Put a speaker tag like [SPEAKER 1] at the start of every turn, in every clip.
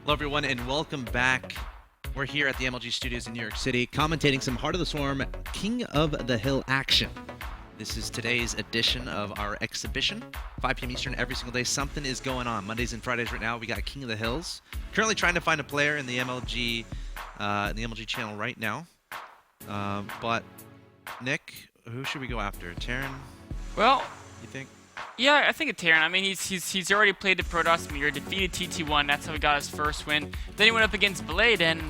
[SPEAKER 1] Hello, everyone, and welcome back. We're here at the MLG Studios in New York City, commentating some Heart of the Swarm King of the Hill action. This is today's edition of our exhibition, 5 p.m. Eastern every single day. Something is going on. Mondays and Fridays right now, we got King of the Hills. Currently trying to find a player in the MLG channel right now. But Nick, who should we go after? Terran?
[SPEAKER 2] Well,
[SPEAKER 1] you think?
[SPEAKER 2] Yeah, I think it's Terran. I mean, he's already played the Protoss Mirror, defeated TT1. That's how he got his first win. Then he went up against Blade, and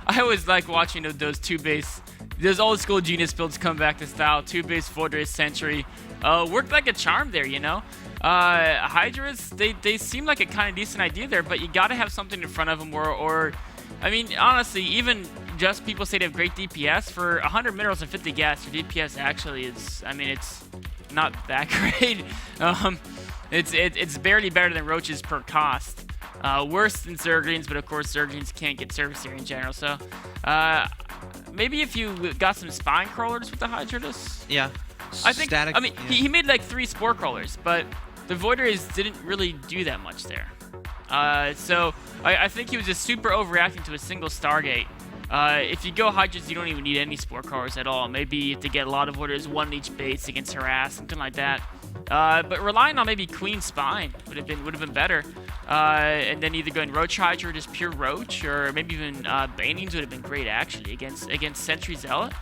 [SPEAKER 2] I always like watching those two-base, those old-school genius builds come back to style. Two-base Fortress Sentry worked like a charm there, you know. Hydras, they seem like a kind of decent idea there, but you got to have something in front of them, or I mean, honestly, even just people say they have great DPS. For 100 minerals and 50 gas, your DPS actually is, I mean, it's not that great. It's barely better than Roaches per cost. Worse than Zerglings, but of course Zerglings can't get service here in general. So maybe if you got some spine crawlers with the Hydras.
[SPEAKER 1] Yeah.
[SPEAKER 2] I think.
[SPEAKER 1] Static,
[SPEAKER 2] I mean,
[SPEAKER 1] yeah.
[SPEAKER 2] he made like 3 spore crawlers, but the Voiders didn't really do that much there. So I think he was just super overreacting to a single Stargate. If you go Hydras, you don't even need any spore crawlers at all. Maybe to get a lot of orders, 1 in each base against Harass, something like that. But relying on maybe Queen Spine would have been better. And then either going Roach Hydra or just pure Roach, or maybe even Banings would have been great actually against Sentry Zealot.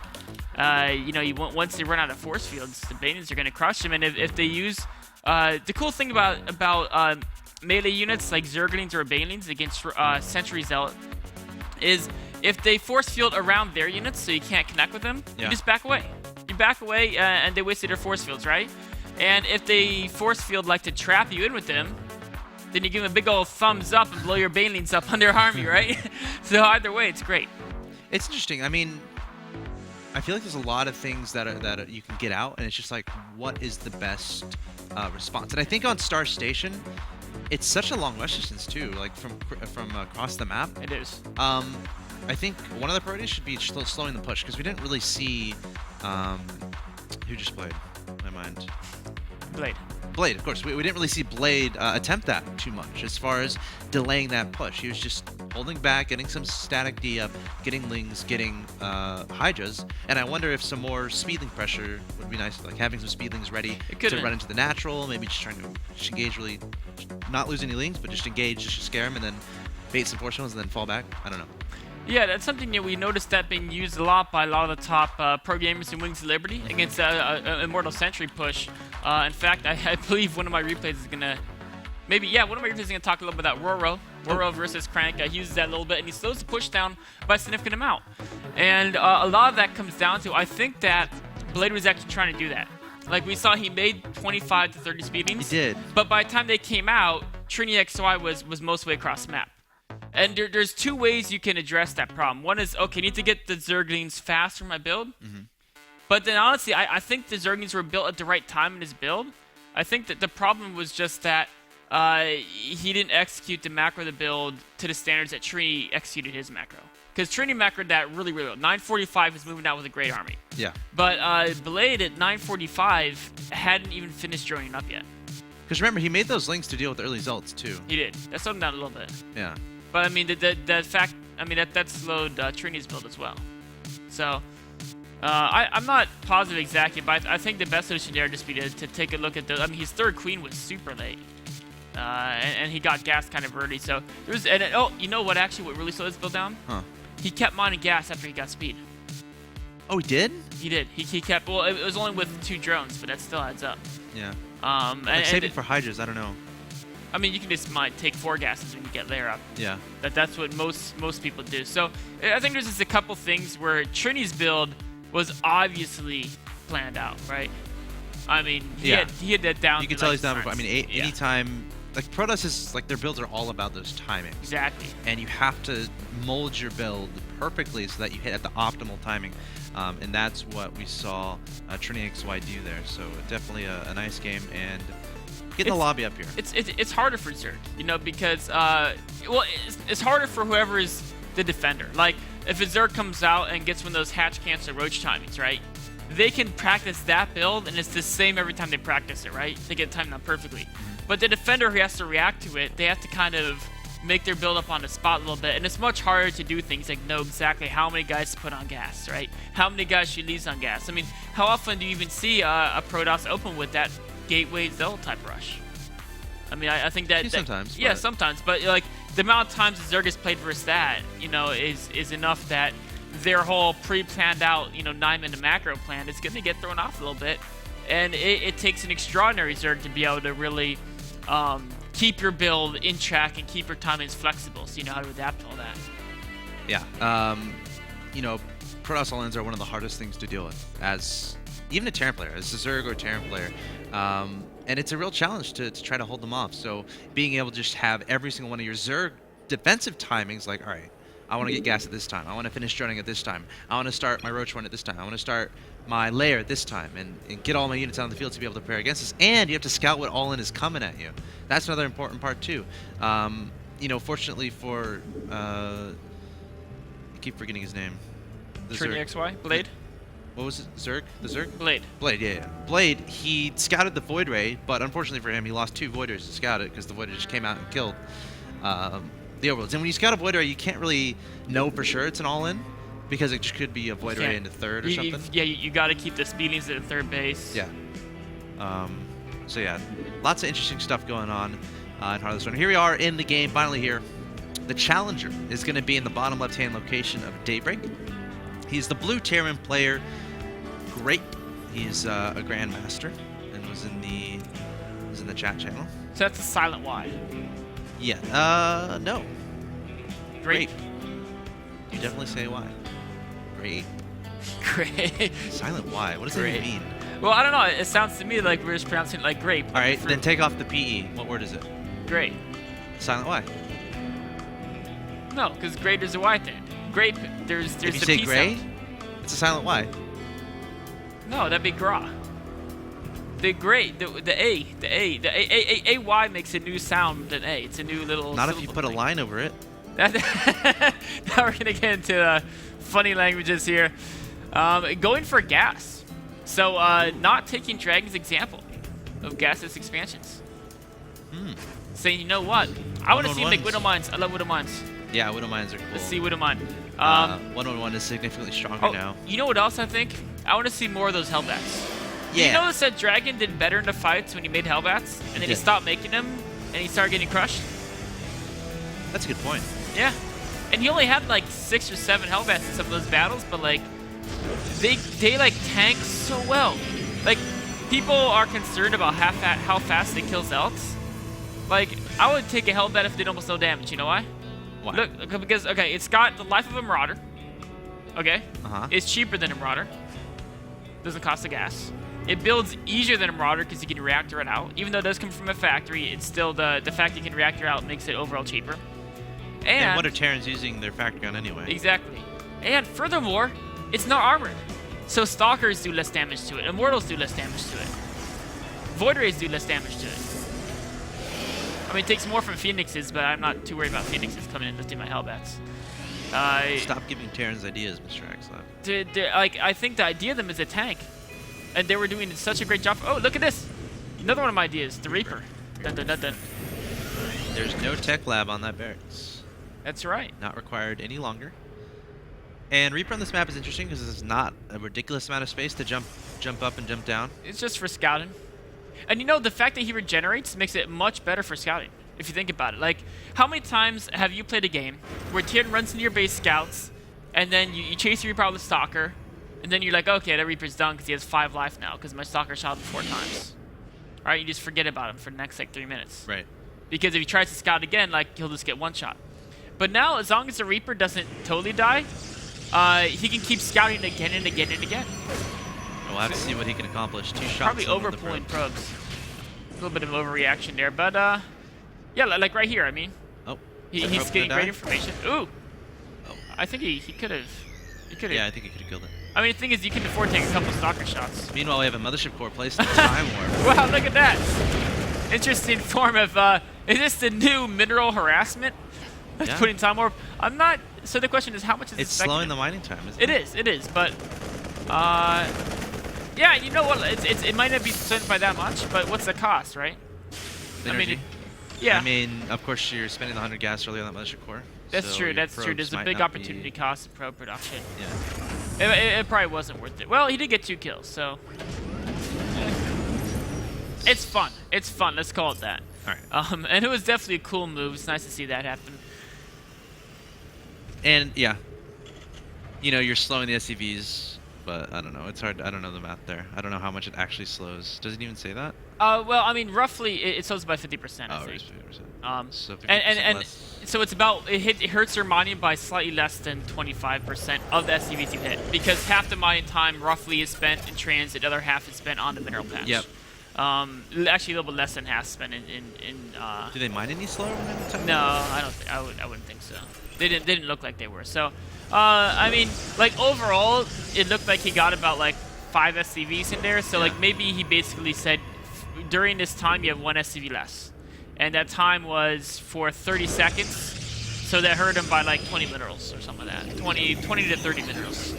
[SPEAKER 2] You know, once they run out of force fields, the Banings are going to crush them. And if they use the cool thing about melee units like Zerglings or Banelings against Sentry Zealot is if they force field around their units so you can't connect with them, you just back away. You back away and they wasted their force fields, right? And if they force field like to trap you in with them, then you give them a big old thumbs up and blow your Banelings up on their army, right? So either way, it's great.
[SPEAKER 1] It's interesting. I mean, I feel like there's a lot of things that you can get out, and it's just like, what is the best response? And I think on Star Station, it's such a long rush distance too, like from across the map.
[SPEAKER 2] It is.
[SPEAKER 1] I think one of the priorities should be slowing the push, because we didn't really see who just played. My mind. Blade, of course. We didn't really see Blade attempt that too much as far as delaying that push. He was just holding back, getting some static D up, getting Lings, getting Hydras, and I wonder if some more Speedling pressure would be nice, like having some Speedlings ready to run into the natural, maybe just trying to just engage, really not lose any Lings, but just engage, just to scare him, and then bait some force ones and then fall back. I don't know.
[SPEAKER 2] Yeah, that's something that we noticed that being used a lot by a lot of the top pro gamers in Wings of Liberty against Immortal Sentry push. In fact, I believe one of my replays is gonna, one of my replays is gonna talk a little bit about Roro versus Crank. He uses that a little bit, and he slows the push down by a significant amount. And a lot of that comes down to, I think that Blade was actually trying to do that. Like we saw, he made 25 to 30 speedings.
[SPEAKER 1] He did.
[SPEAKER 2] But by the time they came out, TriniXY was most way across the map. And there's 2 ways you can address that problem. One is, okay, I need to get the Zerglings fast for my build. But then honestly, I think the Zerglings were built at the right time in his build. I think that the problem was just that he didn't execute the macro of the build to the standards that Trini executed his macro. Because Trini macroed that really, really well. 945 was moving out with a great army.
[SPEAKER 1] Yeah.
[SPEAKER 2] But Blade at 945 hadn't even finished joining up yet.
[SPEAKER 1] Because remember, he made those links to deal with the early Zealots too.
[SPEAKER 2] He did. That slowed him down a little bit.
[SPEAKER 1] Yeah.
[SPEAKER 2] But I mean, that fact, I mean, that slowed Trini's build as well. So, I'm not positive exactly, but I think the best solution there would just be to take a look at the. I mean, his 3rd queen was super late, and he got gas kind of early. So there was, oh, you know what? Actually, what really slowed his build down?
[SPEAKER 1] Huh.
[SPEAKER 2] He kept mining gas after he got speed.
[SPEAKER 1] Oh, he did?
[SPEAKER 2] He did. He kept. Well, it was only with 2 drones, but that still adds up.
[SPEAKER 1] Yeah.
[SPEAKER 2] And
[SPEAKER 1] saving for Hydras, I don't know.
[SPEAKER 2] I mean, you can just take 4 gases when you get layer up.
[SPEAKER 1] Yeah.
[SPEAKER 2] That's what most people do. So I think there's just a couple things where Trini's build was obviously planned out, right? I mean, he had that down.
[SPEAKER 1] You can tell he's down before. I mean, anytime, like Protoss is like, their builds are all about those timings.
[SPEAKER 2] Exactly.
[SPEAKER 1] And you have to mold your build perfectly so that you hit at the optimal timing. And that's what we saw TriniXY do there. So definitely a nice game, and get in the lobby up here.
[SPEAKER 2] It's harder for Zerg, you know, because it's harder for whoever is the defender. Like if a Zerg comes out and gets one of those hatch cancel roach timings, right? They can practice that build, and it's the same every time they practice it, right? They get timed out perfectly. But the defender who has to react to it, they have to kind of make their build up on the spot a little bit, and it's much harder to do things like know exactly how many guys to put on gas, right? How many guys she leaves on gas. I mean, how often do you even see a Protoss open with that gateway Zell type rush? I mean, I think that
[SPEAKER 1] sometimes.
[SPEAKER 2] Yeah, sometimes, but like the amount of times Zerg has played versus that, you know, is enough that their whole pre-planned out, you know, 9-minute macro plan is going to get thrown off a little bit, and it takes an extraordinary Zerg to be able to really keep your build in check and keep your timings flexible, so you know how to adapt to all that.
[SPEAKER 1] Yeah, you know, Protoss all-ins are one of the hardest things to deal with, as even a Terran player, as a Zerg or Terran player. And it's a real challenge to try to hold them off. So being able to just have every single one of your Zerg defensive timings, like, all right, I want to get gas at this time. I want to finish droning at this time. I want to start my roach run at this time. I want to start my layer at this time, and get all my units out on the field to be able to prepare against this. And you have to scout what all-in is coming at you. That's another important part too. You know, fortunately for, I keep forgetting his name.
[SPEAKER 2] TriniXY? Blade?
[SPEAKER 1] What was it? Zerg? The Zerg?
[SPEAKER 2] Blade.
[SPEAKER 1] Blade, yeah. Blade, he scouted the Void Ray, but unfortunately for him, he lost 2 Voiders to scout it because the Voider just came out and killed the Overlords. And when you scout a Void Ray, you can't really know for sure it's an all-in because it just could be a Void Ray into third or something.
[SPEAKER 2] You got to keep the speedings at third base.
[SPEAKER 1] Yeah. So yeah, lots of interesting stuff going on in Heart of the Storm. Here we are in the game, finally here. The Challenger is going to be in the bottom left-hand location of Daybreak. He's the blue Terran player, Graype. He's a Grandmaster and was in the chat channel.
[SPEAKER 2] So that's a silent Y.
[SPEAKER 1] Yeah. No.
[SPEAKER 2] Graype.
[SPEAKER 1] You definitely say Y. Great.
[SPEAKER 2] Great.
[SPEAKER 1] Silent Y. What does that even mean?
[SPEAKER 2] Well, I don't know. It sounds to me like we're just pronouncing it like grape.
[SPEAKER 1] All right, then take off the PE. What word is it?
[SPEAKER 2] Great.
[SPEAKER 1] Silent Y.
[SPEAKER 2] No, because gray there's a Y thing. Grape, there's
[SPEAKER 1] if you
[SPEAKER 2] the
[SPEAKER 1] say
[SPEAKER 2] P
[SPEAKER 1] gray,
[SPEAKER 2] sound.
[SPEAKER 1] it's a silent Y.
[SPEAKER 2] No, that'd be gra. The gray, the A Y makes a new sound than A. It's a new little.
[SPEAKER 1] Not if you put a line over it.
[SPEAKER 2] Now we're gonna get into funny languages here. Going for gas. So not taking Dragon's example of gasless expansions. Saying, you know what? I want to see him make Widow Mines. I love Widow Mines.
[SPEAKER 1] Yeah, Widow Mines are cool.
[SPEAKER 2] Let's see Widow Mine.
[SPEAKER 1] 111 is significantly stronger now.
[SPEAKER 2] You know what else I think? I want to see more of those Hellbats.
[SPEAKER 1] Yeah.
[SPEAKER 2] You notice that Dragon did better in the fights when he made Hellbats, and then he stopped making them, and he started getting crushed?
[SPEAKER 1] That's a good point.
[SPEAKER 2] Yeah. And he only had like 6 or 7 Hellbats in some of those battles, but like, they like tank so well. Like, people are concerned about how fast they kill Zelts. Like, I would take a Hellbat if it did almost no damage. You know why?
[SPEAKER 1] Why?
[SPEAKER 2] Look, because, okay, it's got the life of a Marauder. Okay? It's cheaper than a Marauder. Doesn't cost the gas. It builds easier than a Marauder because you can reactor it out. Even though it does come from a factory, it's still the fact you can reactor out makes it overall cheaper. And
[SPEAKER 1] what are Terrans using their factory gun anyway?
[SPEAKER 2] Exactly. And furthermore, it's not armored. So Stalkers do less damage to it. Immortals do less damage to it. Void Rays do less damage to it. I mean, it takes more from Phoenixes, but I'm not too worried about Phoenixes coming in lifting my Hellbats.
[SPEAKER 1] Stop giving Terrans ideas, Mr. Axlav.
[SPEAKER 2] Like, I think the idea of them is a tank. And they were doing such a great job. Oh, look at this. Another one of my ideas, the Reaper. Dun, dun, dun, dun.
[SPEAKER 1] There's no tech lab on that barracks.
[SPEAKER 2] That's right.
[SPEAKER 1] Not required any longer. And Reaper on this map is interesting because there's not a ridiculous amount of space to jump up and jump down.
[SPEAKER 2] It's just for scouting. And you know, the fact that he regenerates makes it much better for scouting, if you think about it. Like, how many times have you played a game where Tyrion runs into your base, scouts, and then you chase the Reaper out with the Stalker, and then you're like, okay, that Reaper's done because he has 5 life now because my Stalker shot him 4 times. All right, you just forget about him for the next, like, 3 minutes.
[SPEAKER 1] Right.
[SPEAKER 2] Because if he tries to scout again, like, he'll just get 1 shot. But now, as long as the Reaper doesn't totally die, he can keep scouting again and again and again.
[SPEAKER 1] We'll have to see what he can accomplish. 2 shots.
[SPEAKER 2] Probably overpulling probes. A little bit of overreaction there, but yeah, like right here. I mean, he's getting great information. Ooh, I think he could have.
[SPEAKER 1] Yeah, I think he could have killed it.
[SPEAKER 2] I mean, the thing is, you can afford to take a couple Stalker shots.
[SPEAKER 1] Meanwhile, we have a Mothership Core placed in Time Warp.
[SPEAKER 2] Wow, look at that! Interesting form of. Is this the new mineral harassment?
[SPEAKER 1] Yeah.
[SPEAKER 2] Putting Time Warp. I'm not. So the question is, how much is
[SPEAKER 1] it's slowing the mining time? Isn't it?
[SPEAKER 2] It is, but yeah, you know what? It might not be spent by that much, but what's the cost, right?
[SPEAKER 1] Energy.
[SPEAKER 2] I mean, Yeah.
[SPEAKER 1] I mean, of course, you're spending the 100 gas early on that militia core.
[SPEAKER 2] That's
[SPEAKER 1] so
[SPEAKER 2] true. That's true. There's a big opportunity cost in probe production. Yeah. It probably wasn't worth it. Well, he did get 2 kills, so. It's fun. It's fun. Let's call it that.
[SPEAKER 1] All right.
[SPEAKER 2] And it was definitely a cool move. It's nice to see that happen.
[SPEAKER 1] And yeah, you know, you're slowing the SCVs, but I don't know. It's hard. I don't know the math there. I don't know how much it actually slows. Does it even say that?
[SPEAKER 2] Well, I mean, roughly it slows by 50%. I think.
[SPEAKER 1] 50%. So 50%
[SPEAKER 2] and
[SPEAKER 1] less.
[SPEAKER 2] so it's about it hurts your mining by slightly less than 25% of the SCVs you hit, because half the mining time roughly is spent in transit, the other half is spent on the mineral patch.
[SPEAKER 1] Yep.
[SPEAKER 2] Actually, a little bit less than half spent in
[SPEAKER 1] Do they mine any slower than the time?
[SPEAKER 2] No, I don't. I wouldn't think so. They didn't look like they were. So, I mean, like overall, it looked like he got about like 5 SCVs in there. So like maybe he basically said, during this time you have 1 SCV less, and that time was for 30 seconds. So that hurt him by like 20 minerals or something like that. 20 to 30 minerals.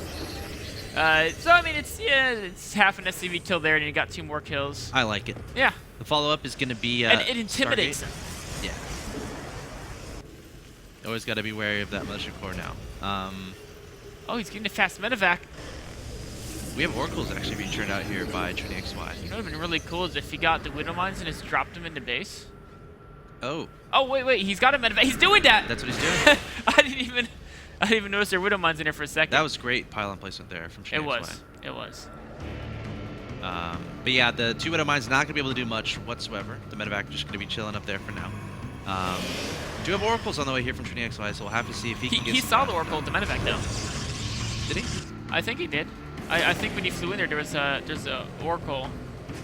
[SPEAKER 2] So I mean, it's half an SCV kill there, and he got 2 more kills.
[SPEAKER 1] I like it.
[SPEAKER 2] Yeah.
[SPEAKER 1] The follow-up is going to be
[SPEAKER 2] and it intimidates him.
[SPEAKER 1] Yeah. Always got to be wary of that militia core now.
[SPEAKER 2] Oh, he's getting a fast medevac.
[SPEAKER 1] We have oracles actually being churned out here by TriniXY.
[SPEAKER 2] You know what would have been really cool is if he got the widow mines and just dropped them into base.
[SPEAKER 1] Oh.
[SPEAKER 2] Oh wait, he's got a medevac. He's doing that.
[SPEAKER 1] That's what he's doing.
[SPEAKER 2] I didn't even notice there were widow mines in there for a second.
[SPEAKER 1] That was great pylon placement there from TriniXY.
[SPEAKER 2] It was.
[SPEAKER 1] But yeah, the 2 widow mines not gonna be able to do much whatsoever. The medevac just gonna be chilling up there for now. We do have oracles on the way here from TriniXY, so we'll have to see if he can get.
[SPEAKER 2] He saw the oracle with the medevac though.
[SPEAKER 1] Did he?
[SPEAKER 2] I think he did. I think when he flew in there, there's a oracle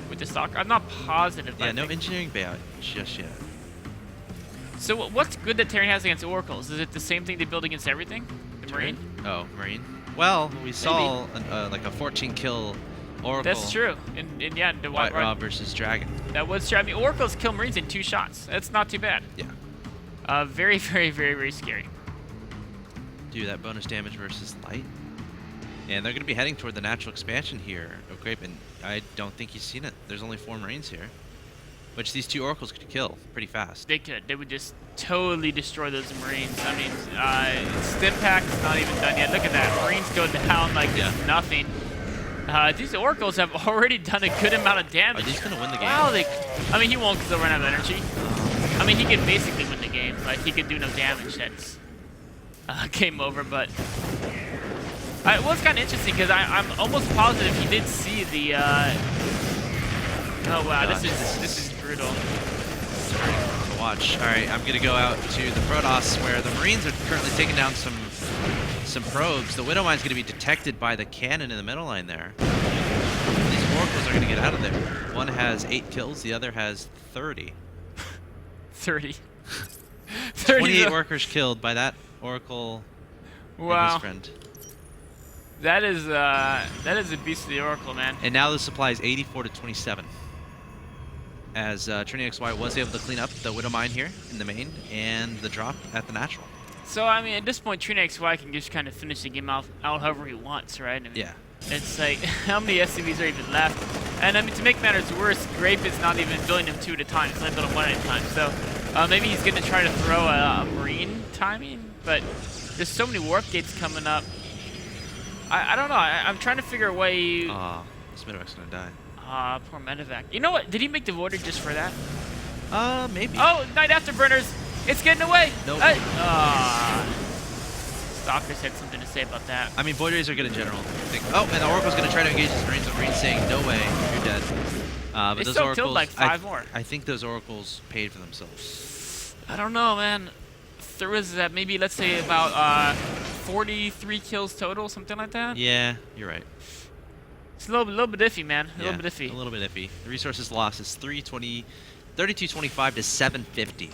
[SPEAKER 2] with the stock. I'm not positive.
[SPEAKER 1] Yeah, no engineering bay out just yet.
[SPEAKER 2] So what's good that Terran has against oracles? Is it the same thing they build against everything? The Marine?
[SPEAKER 1] Oh, Marine. Well, we saw like a 14 kill oracle.
[SPEAKER 2] That's true. And yeah, the
[SPEAKER 1] White Raw versus Dragon.
[SPEAKER 2] That was true. I mean, oracles kill Marines in 2 shots. That's not too bad.
[SPEAKER 1] Yeah.
[SPEAKER 2] Very, very, very, very scary.
[SPEAKER 1] Do that bonus damage versus light. And they're going to be heading toward the natural expansion here of Graype, and I don't think he's seen it. There's only 4 Marines here, which these 2 oracles could kill pretty fast.
[SPEAKER 2] They could. They would just totally destroy those Marines. I mean, Stimpak's not even done yet. Look at that. Marines go down like it's nothing. These oracles have already done a good amount of damage.
[SPEAKER 1] Are these going to win the game?
[SPEAKER 2] Wow, I mean, he won't because they'll run out of energy. I mean, he could basically win the game. Like, he could do no damage. That's game over, but... it was kind of interesting because I'm almost positive he did see the. Oh wow, this is brutal.
[SPEAKER 1] It's brutal to watch. All right, I'm gonna go out to the Protoss where the Marines are currently taking down some probes. The Widow Mine's gonna be detected by the cannon in the middle line there. These oracles are gonna get out of there. One has 8 kills, the other has 30.
[SPEAKER 2] 30.
[SPEAKER 1] 28 workers killed by that oracle.
[SPEAKER 2] Wow.
[SPEAKER 1] And his friend.
[SPEAKER 2] That is a beast of the oracle, man.
[SPEAKER 1] And now the supply is 84 to 27. As TriniXY was able to clean up the Widow Mine here in the main and the drop at the natural.
[SPEAKER 2] So I mean, at this point, TriniXY can just kind of finish the game out however he wants, right? I mean,
[SPEAKER 1] yeah.
[SPEAKER 2] It's like how many SCVs are even left? And I mean, to make matters worse, Graype is not even building them 2 at a time. It's only building 1 at a time. So maybe he's gonna try to throw a Marine timing, but there's so many warp gates coming up. I don't know. I'm trying to figure a way.
[SPEAKER 1] This medevac's gonna die.
[SPEAKER 2] Poor medevac. You know what? Did he make the voided just for that?
[SPEAKER 1] Maybe.
[SPEAKER 2] Oh, Night Afterburners! It's getting away!
[SPEAKER 1] Nope.
[SPEAKER 2] Stalkers had something to say about that.
[SPEAKER 1] I mean, Voiders are good in general. Oh, and the Oracle's gonna try to engage his Marines. The Marines saying, no way, you're dead. But
[SPEAKER 2] they
[SPEAKER 1] those
[SPEAKER 2] still
[SPEAKER 1] Oracles,
[SPEAKER 2] killed like 5 more.
[SPEAKER 1] I think those Oracles paid for themselves.
[SPEAKER 2] I don't know, man. There was maybe, let's say, about 43 kills total, something like that.
[SPEAKER 1] Yeah, you're right.
[SPEAKER 2] It's a little bit iffy, man. A little bit iffy.
[SPEAKER 1] A little bit iffy. The resources lost is 3225 to 750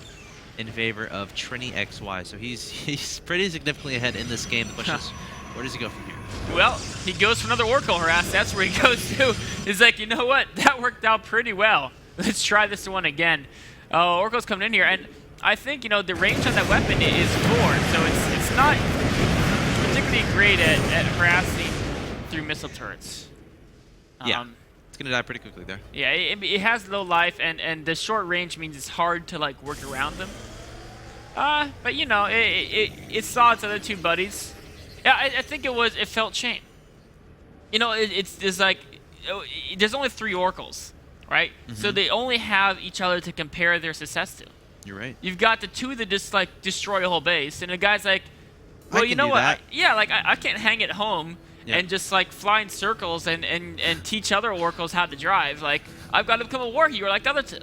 [SPEAKER 1] in favor of TriniXY. So he's pretty significantly ahead in this game. The question is, where does he go from here?
[SPEAKER 2] Well, he goes for another Oracle harass. That's where he goes to. He's like, you know what? That worked out pretty well. Let's try this one again. Oracle's coming in here, and I think, you know, the range on that weapon is 4, so it's not particularly great at harassing through missile turrets.
[SPEAKER 1] Yeah. It's going to die pretty quickly there.
[SPEAKER 2] Yeah, it has low life, and the short range means it's hard to, like, work around them. But, you know, it saw its other two buddies. Yeah, I think it felt shame. You know, there's like, there's only 3 oracles, right? Mm-hmm. So they only have each other to compare their success to.
[SPEAKER 1] You're right.
[SPEAKER 2] You've got the 2 that just, like, destroy a whole base, and the guy's like, well, you know what? I can't hang at home and just, like, fly in circles and teach other oracles how to drive. Like, I've got to become a war hero like the other 2.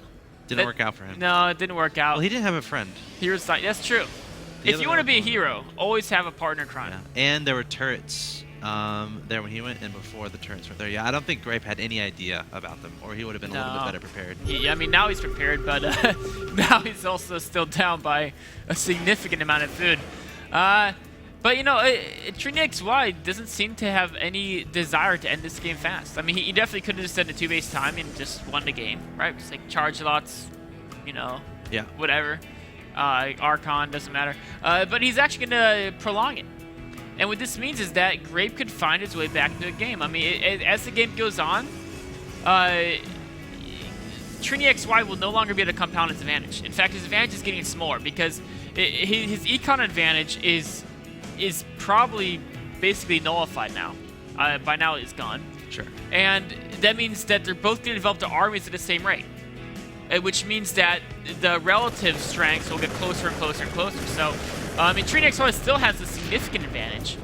[SPEAKER 1] Didn't work out for him.
[SPEAKER 2] No, it didn't work out.
[SPEAKER 1] Well, he didn't have a friend.
[SPEAKER 2] Heroes like that's true. If you want to be a hero, always have a partner crime.
[SPEAKER 1] Yeah. And there were turrets there when he went, and before the turrets were there. Yeah, I don't think Graype had any idea about them, or he would have been a little bit better prepared.
[SPEAKER 2] Yeah, I mean, now he's prepared, but now he's also still down by a significant amount of food. But, you know, TriniXY doesn't seem to have any desire to end this game fast. I mean, he definitely could have just said a 2-base time and just won the game, right? Just, like, charge lots, you know, whatever. Archon, doesn't matter. But he's actually going to prolong it. And what this means is that Graype could find his way back into the game. I mean, as the game goes on, TriniXY will no longer be able to compound his advantage. In fact, his advantage is getting smaller because his econ advantage is probably basically nullified now. By now it's gone.
[SPEAKER 1] Sure. And
[SPEAKER 2] that means that they're both going to develop their armies at the same rate, which means that the relative strengths will get closer and closer and closer. So, I mean, TriniXY still has a significant advantage,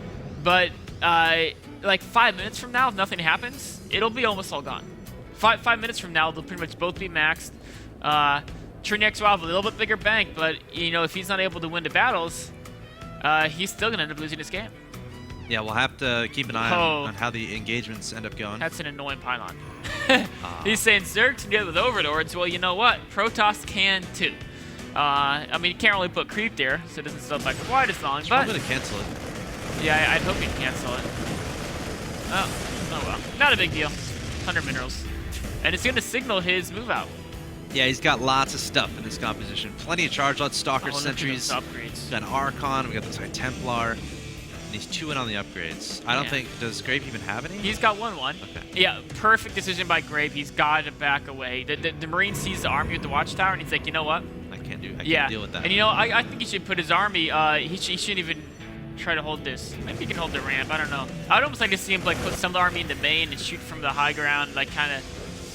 [SPEAKER 2] but like 5 minutes from now, if nothing happens, it'll be almost all gone. 5 minutes from now, they'll pretty much both be maxed. TriniXY will have a little bit bigger bank, but you know, if he's not able to win the battles, he's still going to end up losing this game.
[SPEAKER 1] Yeah, we'll have to keep an eye on how the engagements end up going.
[SPEAKER 2] That's an annoying pylon. He's saying Zerg can get it with Overlords. Well, you know what? Protoss can too. I mean, you can't really put Creep there, so it doesn't stop by quite as long.
[SPEAKER 1] I'm going to cancel it.
[SPEAKER 2] Yeah, I'd hope he'd cancel it. Oh well. Not a big deal. 100 minerals. And it's going to signal his move out.
[SPEAKER 1] Yeah, he's got lots of stuff in his composition. Plenty of charge lots, Stalker Sentries.
[SPEAKER 2] Upgrades.
[SPEAKER 1] Got an Archon. We got this High Templar. And he's chewing on the upgrades. I don't think, does Graype even have any?
[SPEAKER 2] He's got one. Okay. Yeah, perfect decision by Graype. He's got to back away. The Marine sees the army with the Watchtower, and he's like, you know what?
[SPEAKER 1] I can't deal with that.
[SPEAKER 2] And you know, I think he should put his army, he shouldn't even try to hold this. Maybe he can hold the ramp, I don't know. I'd almost like to see him like put some of the army in the main and shoot from the high ground, like kind of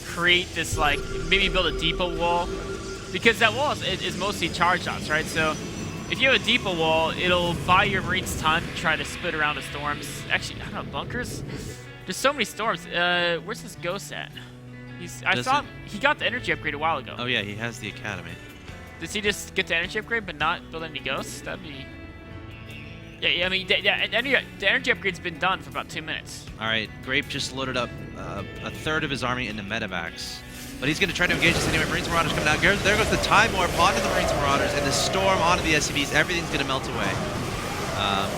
[SPEAKER 2] create this, like, maybe build a depot wall. Because that wall is mostly charge shots, right? So if you have a depot wall, it'll buy your Marines time to try to split around the storms. Actually, I don't know, bunkers? There's so many storms. Where's this ghost at? I saw him, he got the energy upgrade a while ago.
[SPEAKER 1] Oh yeah, he has the academy.
[SPEAKER 2] Does he just get the energy upgrade but not build any ghosts? That'd be... Yeah, I mean, the energy upgrade's been done for about 2 minutes.
[SPEAKER 1] All right, Graype just loaded up a third of his army into medevacs. But he's going to try to engage this anyway. Marines and Marauders coming out. There goes the Time Warp onto the Marines and Marauders, and the Storm onto the SCVs. Everything's going to melt away.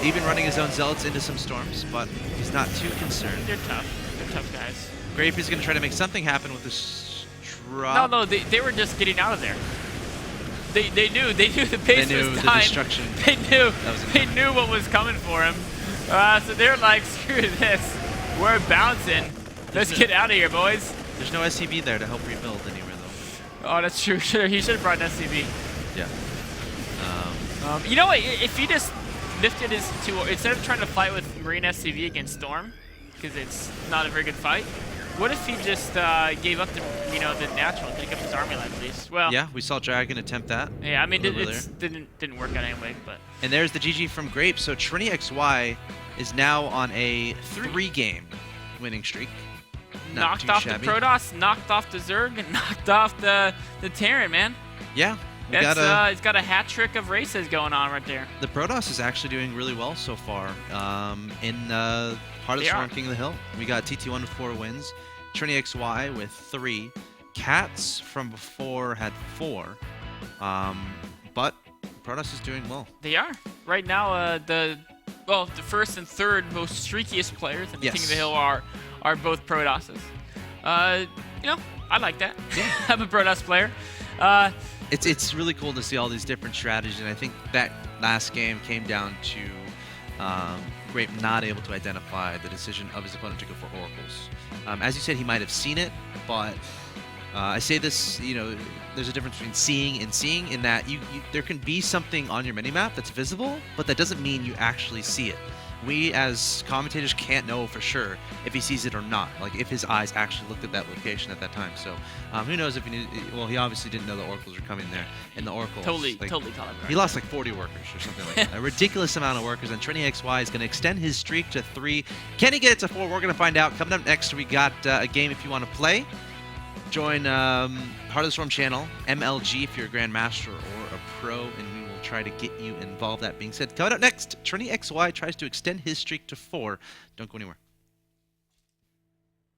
[SPEAKER 1] Even running his own Zealots into some storms, but he's not too concerned.
[SPEAKER 2] They're tough. They're tough guys.
[SPEAKER 1] Graype is going to try to make something happen with this drop.
[SPEAKER 2] No, they were just getting out of there. They knew the base was dying.
[SPEAKER 1] The destruction.
[SPEAKER 2] They knew what was coming for him. So they're like, screw this. We're bouncing. Let's get out of here, boys.
[SPEAKER 1] There's no SCV there to help rebuild anywhere, though.
[SPEAKER 2] Oh, that's true. He should have brought an SCV.
[SPEAKER 1] Yeah.
[SPEAKER 2] You know what? If he just lifted his instead of trying to fight with Marine SCV against Storm, because it's not a very good fight, what if he just gave up the natural and pick up his army life at least? Well,
[SPEAKER 1] yeah, we saw Dragon attempt that.
[SPEAKER 2] Yeah, I mean it didn't work out anyway, but.
[SPEAKER 1] And there's the GG from Graype. So TriniXY is now on a 3-game winning streak.
[SPEAKER 2] Knocked off the Protoss, knocked off the Zerg, and knocked off the Terran, man.
[SPEAKER 1] Yeah.
[SPEAKER 2] It's got a hat trick of races going on right there.
[SPEAKER 1] The Protoss is actually doing really well so far in part of the Storm King of the Hill. We got TT1 with 4 wins, TriniXY with 3. Cats from before had 4, but Protoss is doing well.
[SPEAKER 2] They are. Right now, the first and third most streakiest players in the King of the Hill are both Protosses. You know, I like that.
[SPEAKER 1] Yeah.
[SPEAKER 2] I'm a Protoss player.
[SPEAKER 1] It's really cool to see all these different strategies, and I think that last game came down to Graype not able to identify the decision of his opponent to go for oracles. As you said, he might have seen it, but I say this, there's a difference between seeing and seeing in that there can be something on your minimap that's visible, but that doesn't mean you actually see it. We as commentators can't know for sure if he sees it or not, like if his eyes actually looked at that location at that time. So who knows if he knew, well, he obviously didn't know the oracles were coming there, and the oracles
[SPEAKER 2] totally caught him.
[SPEAKER 1] He lost like 40 workers or something like that. A ridiculous amount of workers, and TriniXY is going to extend his streak to 3. Can he get it to 4? We're going to find out. Coming up next, we got a game if you want to play. Join Heart of the Storm channel, MLG if you're a Grandmaster or a Pro, and we will try to get you involved. That being said, coming up next, TriniXY tries to extend his streak to 4. Don't go anywhere.